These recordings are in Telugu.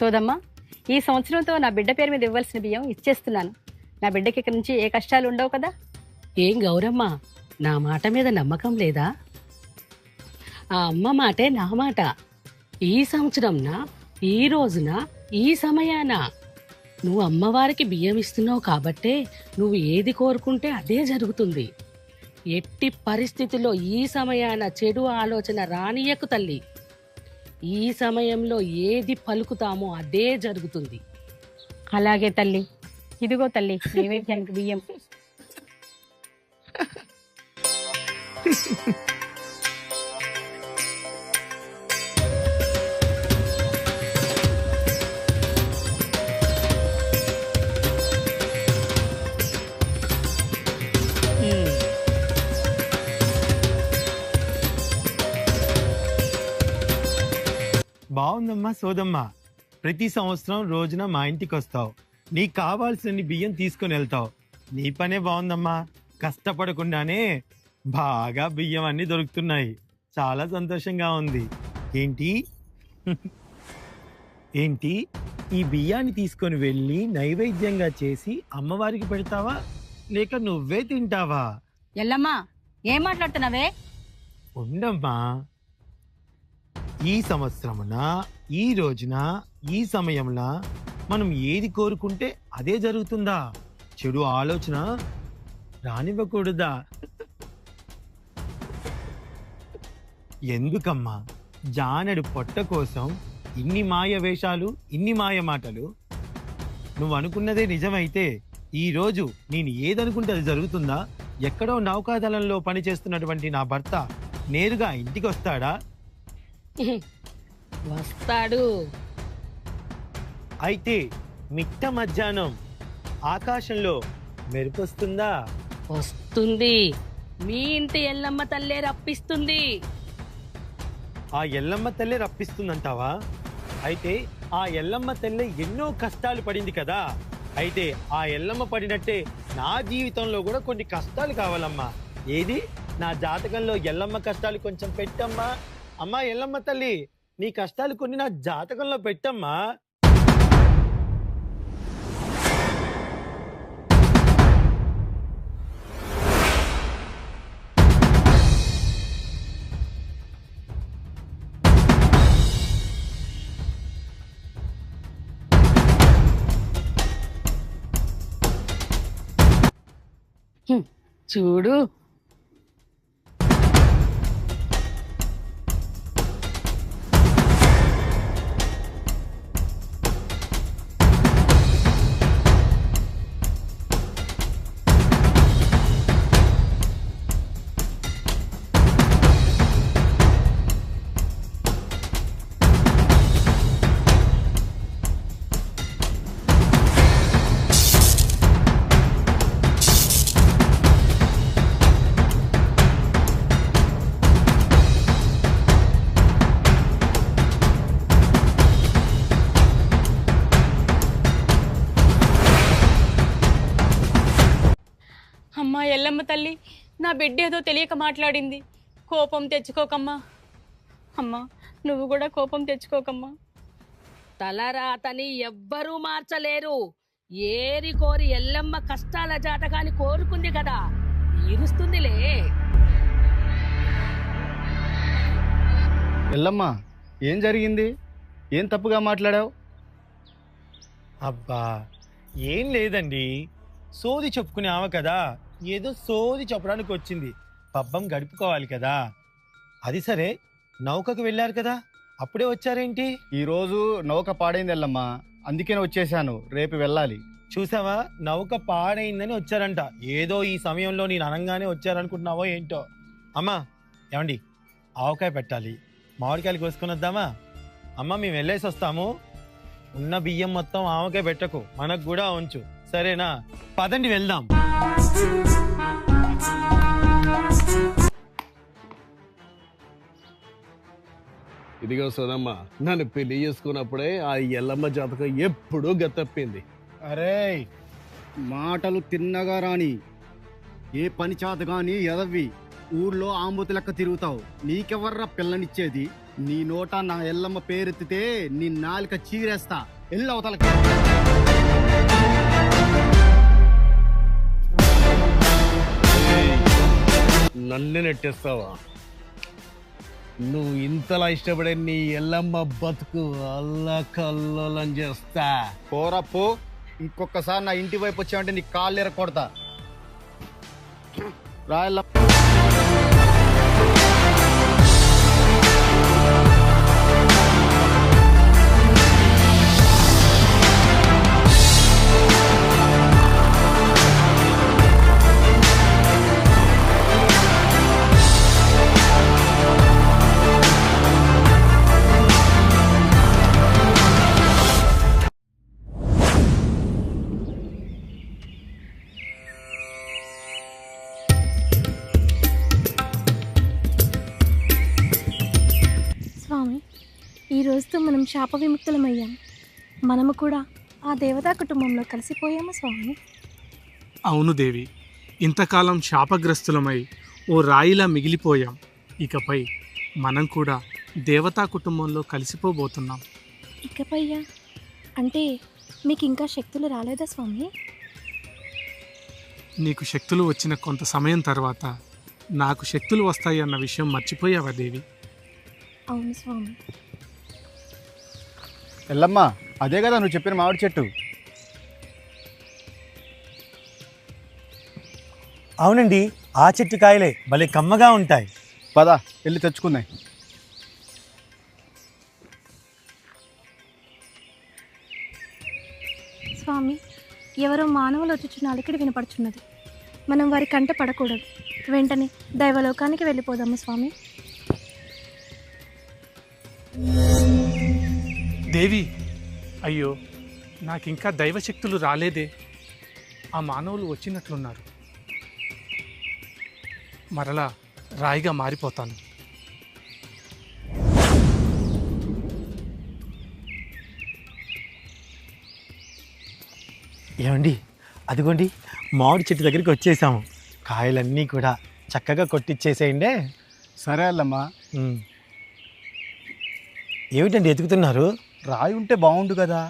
సోదమ్మ, ఈ సంవత్సరంతో నా బిడ్డ పేరు మీద ఇవ్వాల్సిన బియ్యం ఇచ్చేస్తున్నాను. నా బిడ్డకి ఇక్కడి నుంచి ఏ కష్టాలు ఉండవు కదా. ఏం గౌరమ్మ, నా మాట మీద నమ్మకం లేదా? ఆ అమ్మ మాటే నా మాట. ఈ సంవత్సరంనా, ఈ రోజున, ఈ సమయాన నువ్వు అమ్మవారికి బియ్యం ఇస్తున్నావు కాబట్టే నువ్వు ఏది కోరుకుంటే అదే జరుగుతుంది. ఎట్టి పరిస్థితుల్లో ఈ సమయాన చెడు ఆలోచన రానియకు తల్లి. ఈ సమయంలో ఏది పలుకుతామో అదే జరుగుతుంది. అలాగే తల్లి. ఇదిగో తల్లి నైవేద్యానికి బియ్యం. బాగుందమ్మా సోదమ్మా. ప్రతి సంవత్సరం రోజున మా ఇంటికి వస్తావు, నీకు కావాల్సిన బియ్యం తీసుకుని వెళ్తావు. నీ పనే బాగుందమ్మా. కష్టపడకుండానే బాగా బియ్యం అన్ని దొరుకుతున్నాయి. చాలా సంతోషంగా ఉంది. ఏంటి ఏంటి ఈ బియ్యాన్ని తీసుకొని వెళ్ళి నైవేద్యంగా చేసి అమ్మవారికి పెడతావా, లేక నువ్వే తింటావా? ఎల్లమ్మా, ఏం మాట్లాడుతున్నావే? ఉండమ్మా. ఈ సంవత్సరమున, ఈ రోజున, ఈ సమయంలో మనం ఏది కోరుకుంటే అదే జరుగుతుందా? చెడు ఆలోచన రానివ్వకూడదా? ఎందుకమ్మా జానెడు పొట్ట కోసం ఇన్ని మాయ వేషాలు, ఇన్ని మాయ మాటలు? నువ్వు అనుకున్నదే నిజమైతే ఈ రోజు నేను ఏదనుకుంటే అది జరుగుతుందా? ఎక్కడో నౌకాదళంలో పనిచేస్తున్నటువంటి నా భర్త నేరుగా ఇంటికి వస్తాడా? వస్తాడు. అయితే మిట్ట మధ్యాహ్నం ఆకాశంలో మెరుపొస్తుందా? వస్తుంది. మీ ఇంటి ఎల్లమ్మ తల్లే రప్పిస్తుంది. ఆ ఎల్లమ్మ తల్లే రప్పిస్తుందంటావా? అయితే ఆ ఎల్లమ్మ తల్లే ఎన్నో కష్టాలు పడింది కదా. అయితే ఆ ఎల్లమ్మ పడినట్టే నా జీవితంలో కూడా కొన్ని కష్టాలు కావాలమ్మా. ఏది నా జాతకంలో ఎల్లమ్మ కష్టాలు కొంచెం పెట్టమ్మా. అమ్మా ఎల్లమ్మ తల్లి, నీ కష్టాలు కొన్ని నా జాతకంలో పెట్టమ్మా. చూడు, అమ్మా ఎల్లమ్మ తల్లి, నా బిడ్డ ఏదో తెలియక మాట్లాడింది. కోపం తెచ్చుకోకమ్మా. అమ్మా నువ్వు కూడా కోపం తెచ్చుకోకమ్మా. తలరాతని ఎవ్వరూ మార్చలేరు. ఏరి కోరి ఎల్లమ్మ కష్టాల జాతకాన్ని కోరుకుంది కదా, తీరుస్తుందిలే. ఎల్లమ్మ, ఏం జరిగింది? ఏం తప్పుగా మాట్లాడావు? అబ్బా ఏం లేదండి, సోది చెప్పుకునేవా కదా, ఏదో సోది చెప్పడానికి వచ్చింది. పబ్బం గడుపుకోవాలి కదా. అది సరే, నౌకకు వెళ్ళారు కదా, అప్పుడే వచ్చారేంటి? ఈరోజు నౌక పాడైంది ఎల్లమ్మ, అందుకనే వచ్చేసాను. రేపు వెళ్ళాలి. చూసావా, నౌక పాడైందని వచ్చారంట. ఏదో ఈ సమయంలో నేను అనగానే వచ్చారనుకుంటున్నావో ఏంటో. అమ్మా ఏమండి, ఆవకాయ పెట్టాలి, మామిడికాయలు కోసుకొని వద్దామా? అమ్మ మేము వెళ్ళేసి వస్తాము. ఉన్న బియ్యం మొత్తం ఆవకాయ పెట్టకు, మనకు కూడా ఉంచు, సరేనా? పదండి వెళ్దాం. ఇదిగో సోదమ్మ, నన్ను పెళ్లి చేసుకున్నప్పుడే ఆ ఎల్లమ్మ జాతకం ఎప్పుడూ గతప్పింది. అరే, మాటలు తిన్నగా రాని, ఏ పని చేత గాని ఎదవ్వి. ఊర్లో ఆంబూతి లెక్క తిరుగుతావు. నీకెవర్రా పిల్లనిచ్చేది? నీ నోట నా ఎల్లమ్మ పేరెత్తితే నీ నాలిక చీరేస్తా. వెళ్ళి అవతలకి. నన్ను నెట్టేస్తావా? నువ్వు ఇంతలా ఇష్టపడే నీ ఎల్లమ్మ బతుకు అల్లకల్లోలం చేస్తా. పోరప్పు, ఇంకొకసారి నా ఇంటి వైపు వచ్చావంటే నీ కాళ్ళు ఎరకొడతా. రాయల్ల స్వామి, ఈ రోజుతో మనం శాప విముక్తులమయ్యాం. మనము కూడా ఆ దేవతా కుటుంబంలో కలిసిపోయాము స్వామి. అవును దేవి, ఇంతకాలం శాపగ్రస్తులమై ఓ రాయిలా మిగిలిపోయాం. ఇకపై మనం కూడా దేవతా కుటుంబంలో కలిసిపోబోతున్నాం. ఇకపయ్యా అంటే మీకు ఇంకా శక్తులు రాలేదా స్వామి? నీకు శక్తులు వచ్చిన కొంత సమయం తర్వాత నాకు శక్తులు వస్తాయి అన్న విషయం మర్చిపోయావా దేవి? అవును స్వామి. ఎల్లమ్మ, అదే కదా నువ్వు చెప్పిన మామిడి చెట్టు. అవునండి, ఆ చెట్టు కాయలే భలే కమ్మగా ఉంటాయి. పద వెళ్ళి తెచ్చుకున్నాయి. స్వామి, ఎవరో మానవులు వచ్చుచున్న అలికిడి వినపడుచున్నది. మనం వారి కంట పడకూడదు. వెంటనే దైవలోకానికి వెళ్ళిపోదాము స్వామి. దేవి, అయ్యో నాకింకా దైవశక్తులు రాలేదే. ఆ మానవులు వచ్చినట్లున్నారు. మరలా రాయిగా మారిపోతాను. ఏమండి, అదిగోండి మామిడి చెట్టు దగ్గరికి వచ్చేసాము. కాయలన్నీ కూడా చక్కగా కొట్టిచ్చేసేయండి. సరే ఎల్లమ్మ. ఏమిటండి ఎతుకుతున్నారు? రాయి ఉంటే బాగుండు కదా.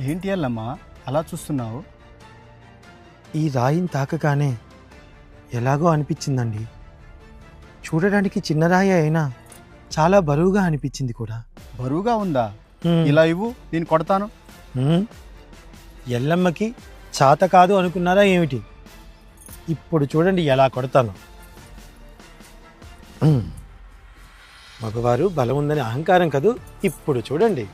ఏంటి ఎల్లమ్మ అలా చూస్తున్నావు? ఈ రాయిని తాకగానే ఎలాగో అనిపించిందండి. చూడడానికి చిన్న రాయి అయినా చాలా బరువుగా అనిపించింది కూడా. బరువుగా ఉందా? ఇలా ఇవ్వు, నేను కొడతాను. ఎల్లమ్మకి చాత కాదు అనుకున్నారా ఏమిటి? ఇప్పుడు చూడండి ఎలా కొడతాను. మగవారు బలం ఉందని అహంకారం కదూ. ఇప్పుడు చూడండి.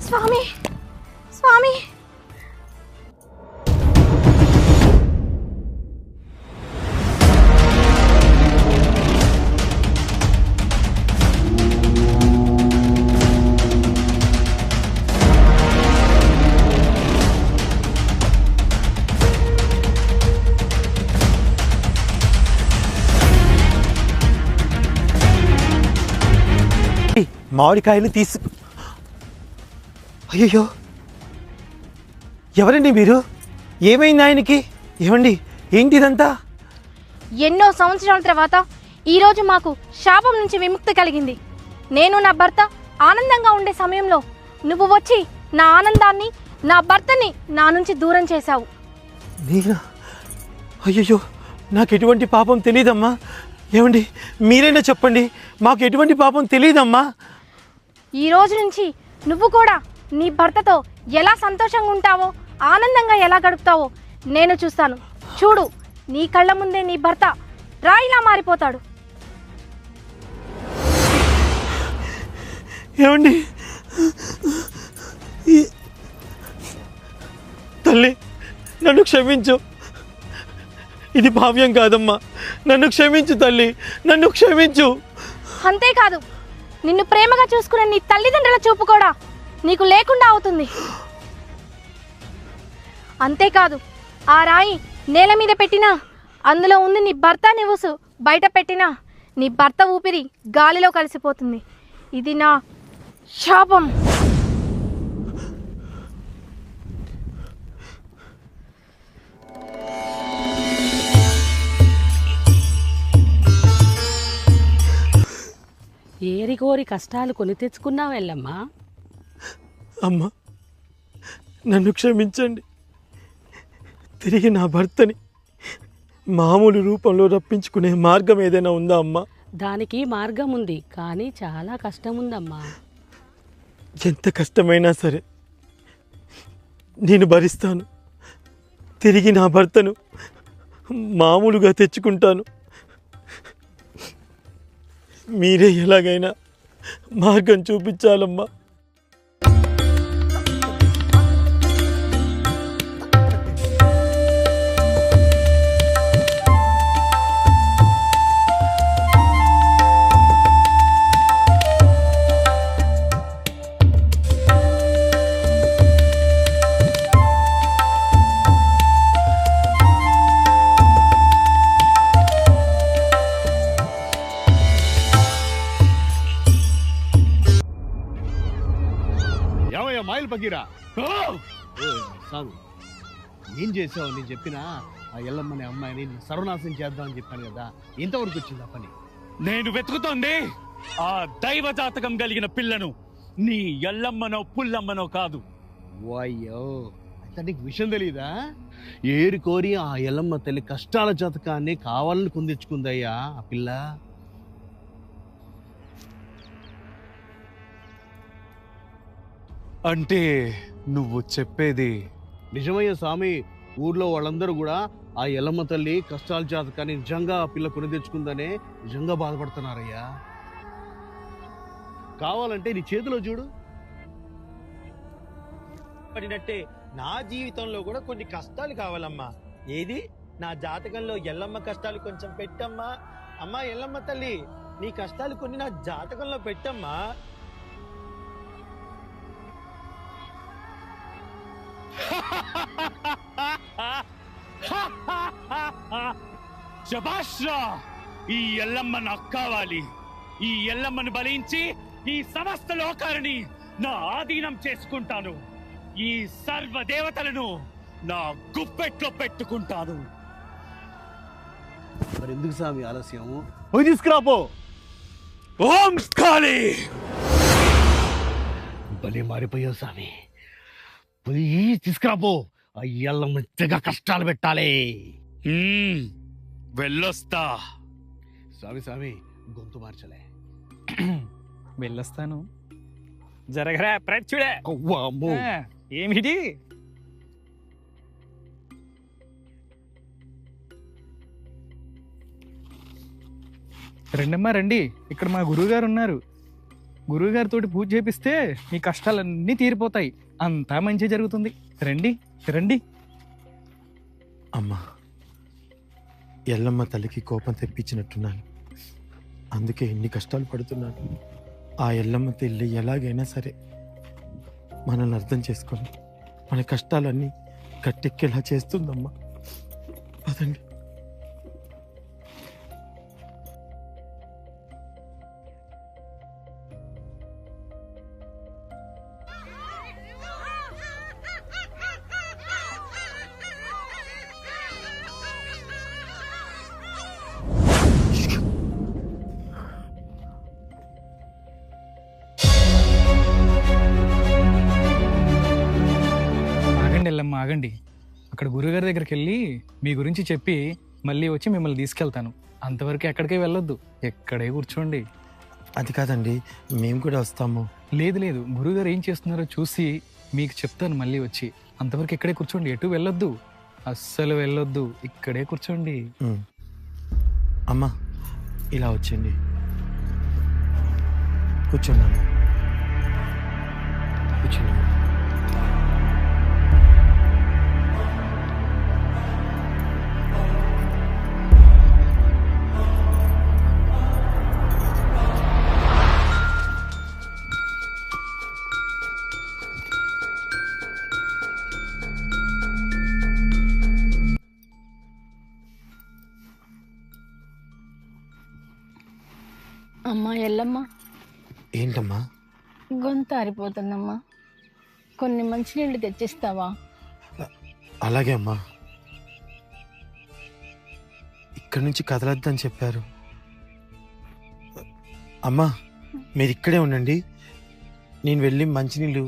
స్వామి, స్వామి, మామిడికాయలు తీసుకు. అయ్యో, ఎవరండి మీరు? ఏమైంది ఆయనకి? ఏమండి, ఏంటిదంతా? ఎన్నో సంవత్సరాల తర్వాత ఈరోజు మాకు శాపం నుంచి విముక్తి కలిగింది. నేను నా భర్త ఆనందంగా ఉండే సమయంలో నువ్వు వచ్చి నా ఆనందాన్ని, నా భర్తని నా నుంచి దూరం చేశావు. నేనా? అయ్యో, నాకు ఎటువంటి పాపం తెలియదమ్మా. ఏమండి, మీరైనా చెప్పండి, మాకు ఎటువంటి పాపం తెలియదమ్మా. ఈ రోజు నుంచి నువ్వు కూడా నీ భర్తతో ఎలా సంతోషంగా ఉంటావో, ఆనందంగా ఎలా గడుపుతావో నేను చూస్తాను. చూడు, నీ కళ్ళ ముందే నీ భర్త రాయిలా మారిపోతాడు. ఏమండి, తల్లి నన్ను క్షమించు. ఇది భావ్యం కాదమ్మా. నన్ను క్షమించు తల్లి, నన్ను క్షమించు. అంతేకాదు, నిన్ను ప్రేమగా చూసుకునే నీ తల్లిదండ్రుల చూపు కూడా నీకు లేకుండా అవుతుంది. అంతేకాదు, ఆ రాయి నేల మీద పెట్టినా అందులో ఉంది నీ భర్త నివుసు, బయట పెట్టినా నీ భర్త ఊపిరి గాలిలో కలిసిపోతుంది. ఇది నా శాపం. ఏరికోరి కష్టాలు కొని తెచ్చుకున్నావు ఎల్లమ్మా. అమ్మా, నన్ను క్షమించండి. తిరిగి నా భర్తని మామూలు రూపంలో రప్పించుకునే మార్గం ఏదైనా ఉందా అమ్మా? దానికి మార్గం ఉంది, కానీ చాలా కష్టం ఉందమ్మా. ఎంత కష్టమైనా సరే నేను భరిస్తాను. తిరిగి నా భర్తను మామూలుగా తెచ్చుకుంటాను. మీరే ఎలాగైనా మార్గం చూపించాలమ్మా. మాయలు పగిరా సాగు ఏం చేసావు? నేను చెప్పినా ఆ ఎల్లమ్మని అమ్మాయిని సర్వనాశనం చేద్దామని చెప్పాను కదా, ఎంతవరకు వచ్చింది ఆ పని? నేను వెతుకుతోంది ఆ దైవ జాతకం కలిగిన పిల్లను, నీ ఎల్లమ్మనో పుల్లమ్మనో కాదు. అయ్యో, అయితే నీకు విషయం తెలీదా? ఏరి కోరి ఆ ఎల్లమ్మ తల్లి కష్టాల జాతకాన్ని కావాలని కొందించుకుందయ్యా ఆ పిల్ల. అంటే నువ్వు చెప్పేది నిజమయ్య స్వామి. ఊర్లో వాళ్ళందరూ కూడా ఆ ఎల్లమ్మ తల్లి కష్టాల జాతకాన్ని నిజంగా ఆ పిల్ల కొని తెచ్చుకుందనే నిజంగా బాధపడుతున్నారయ్యా. కావాలంటే నీ చేతిలో చూడు. పడినట్టే నా జీవితంలో కూడా కొన్ని కష్టాలు కావాలమ్మా. ఏది నా జాతకంలో ఎల్లమ్మ కష్టాలు కొంచెం పెట్టమ్మా. అమ్మా ఎల్లమ్మ తల్లి, నీ కష్టాలు కొన్ని నా జాతకంలో పెట్టమ్మా. శభాష్రా, ఈ ఎల్లమ్మ నాకు కావాలి. ఈ ఎల్లమ్మను బలించి ఈ సమస్త లోకాలని నా ఆధీనం చేసుకుంటాను. ఈ సర్వ దేవతలను నా గుప్పెట్లో పెట్టుకుంటాను. మరి ఎందుకు స్వామి ఆలస్యము? పోయి తీసుకురాపో. ఓం కాళీ! భలే మారిపోయావు స్వామి. పోయి తీసుకురాపో. ఆ ఎల్లమ్మ తెగ కష్టాలు పెట్టాలి. వెళ్ళొస్తా. స్వామి స్వామి గొంతు మార్చలే. వెళ్ళొస్తాను. జరగరా ప్రచుడే. అమ్మో, ఏమిటి? రండమ్మా రండి, ఇక్కడ మా గురువుగారు ఉన్నారు. గురువుగారితో పూజ చేపిస్తే మీ కష్టాలన్నీ తీరిపోతాయి, అంతా మంచి జరుగుతుంది. రండి రండి. అమ్మా, ఎల్లమ్మ తల్లికి కోపం తెప్పించినట్టున్నాను, అందుకే ఎన్ని కష్టాలు పడుతున్నాను. ఆ ఎల్లమ్మ తల్లి ఎలాగైనా సరే మనల్ని అర్థం చేసుకొని మన కష్టాలన్నీ గట్టెక్కేలా చేస్తుందమ్మా. పదండి. వెళ్ళమ్మా ఆగండి. అక్కడ గురుగారి దగ్గరికి వెళ్ళి మీ గురించి చెప్పి మళ్ళీ వచ్చి మిమ్మల్ని తీసుకెళ్తాను. అంతవరకు ఎక్కడికే వెళ్ళొద్దు, ఎక్కడే కూర్చోండి. అది కాదండి, మేము కూడా వస్తాము. లేదు లేదు, గురుగారు ఏం చేస్తున్నారో చూసి మీకు చెప్తాను మళ్ళీ వచ్చి. అంతవరకు ఇక్కడే కూర్చోండి, ఎటు వెళ్ళొద్దు, అస్సలు వెళ్ళొద్దు, ఇక్కడే కూర్చోండి. అమ్మా ఇలా వచ్చండి, కూర్చున్నాను. కూర్చున్నాను. అమ్మా ఎల్లమ్మ, ఏంటమ్మా? గొంతు ఆరిపోతుందమ్మా, కొన్ని మంచినీళ్ళు తెచ్చిస్తావా? అలాగే అమ్మా. ఇక్కడి నుంచి కదలొద్దని చెప్పారు. అమ్మా మీరు ఇక్కడే ఉండండి, నేను వెళ్ళి మంచినీళ్ళు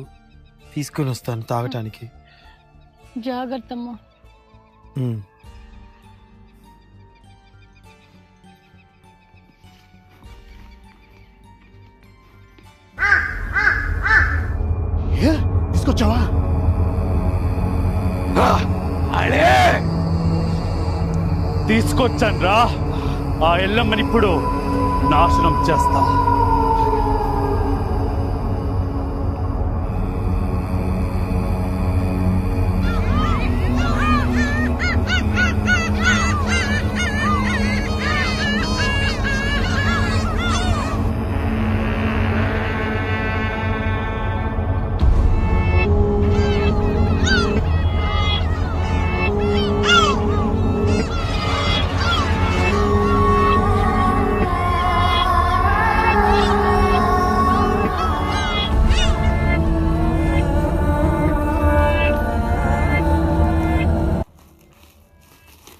తీసుకొని వస్తాను తాగటానికి. జాగ్రత్త అమ్మా. తీసుకొచ్చావా? తీసుకొచ్చాను రా. ఆ ఎల్లమ్మని ఇప్పుడు నాశనం చేస్తా.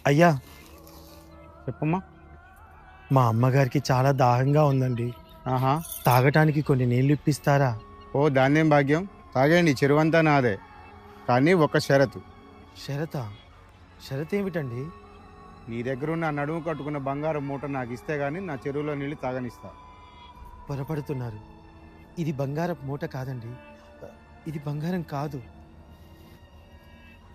అయ్యా చెప్పమ్మా. మా అమ్మగారికి చాలా దాహంగా ఉందండి. ఆహా, తాగటానికి కొన్ని నీళ్లు ఇప్పిస్తారా? ఓ ధాన్యం భాగ్యం, తాగండి, చెరువంతా నాదే. కానీ ఒక షరతు. షరత? షరత్ ఏమిటండి? నీ దగ్గర ఉన్న నడుము కట్టుకున్న బంగారం మూట నాకు ఇస్తే గానీ నా చెరువులో నీళ్ళు తాగనిస్తా. పొరపడుతున్నారు. ఇది బంగారపు మూట కాదండి, ఇది బంగారం కాదు.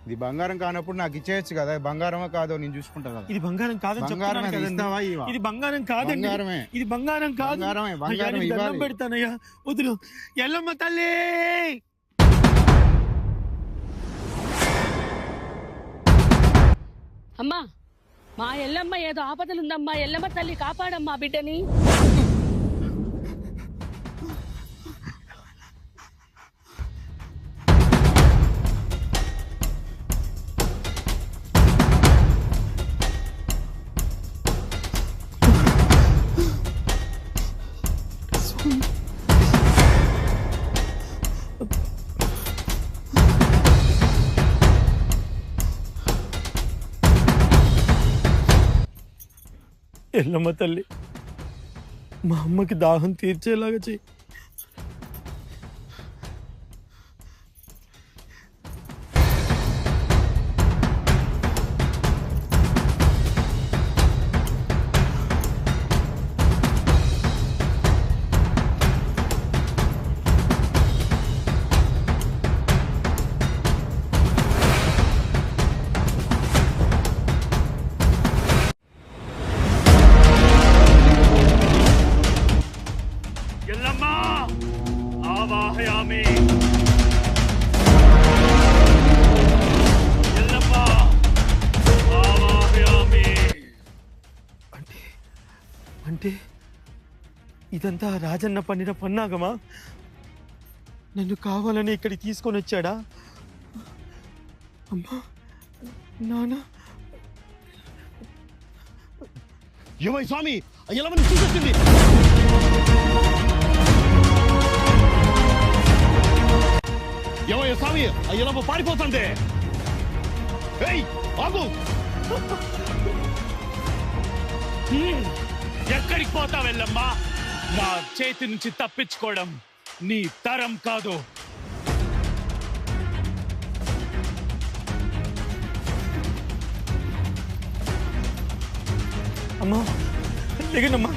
ఇది బంగారం కానప్పుడు నాకు ఇచ్చేయచ్చు కదా. బంగారమా కాదో నేను చూసుకుంటా కదా. ఇది బంగారం కాదని బంగారమే చెప్తున్నాను కదండి. ఇస్తావా ఇవ్వా? ఇది బంగారం కాదండి. బంగారమే. ఇది బంగారం కాదు. బంగారమే, అయ్యా, బంగారం నీకు దండం ఇవ్వాలి. పెడతానయ్యా, వదులు. ఎల్లమ్మ తల్లి! అమ్మా, మా ఎల్లమ్మ ఏదో ఆపదలుందమ్మా, ఎల్లమ్మ తల్లి కాపాడమ్మా బిడ్డని. ఎల్లమ్మ తల్లి, మా అమ్మకి దాహం తీర్చేలాగా చెయ్యి. ఎల్లమ్మ ఆవాహయామి. ఎల్లమ్మ ఆవాహయామి. అంటే ఇదంతా రాజన్న పండిన పన్నాగమా? నన్ను కావాలని ఇక్కడికి తీసుకొని వచ్చాడా? అమ్మా, నాన్న. ఏమై స్వామి, ఆ ఎల్లమ్మని చూసొచ్చింది. ఏమయ్య స్వామి, ఆ ఎల్లమ్మ పారిపోతుంది. ఏయ్ ఆగు! ఎక్కడికి పోతావు ఎల్లమ్మ? నా చేతి నుంచి తప్పించుకోవడం నీ తరం కాదు. అమ్మా లేగనమ్మా,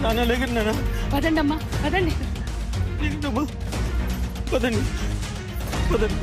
నాన్న లేగండి, నాన్న పదండి అమ్మా, పదండి. లేగండమ్మా, పదండి పదండి.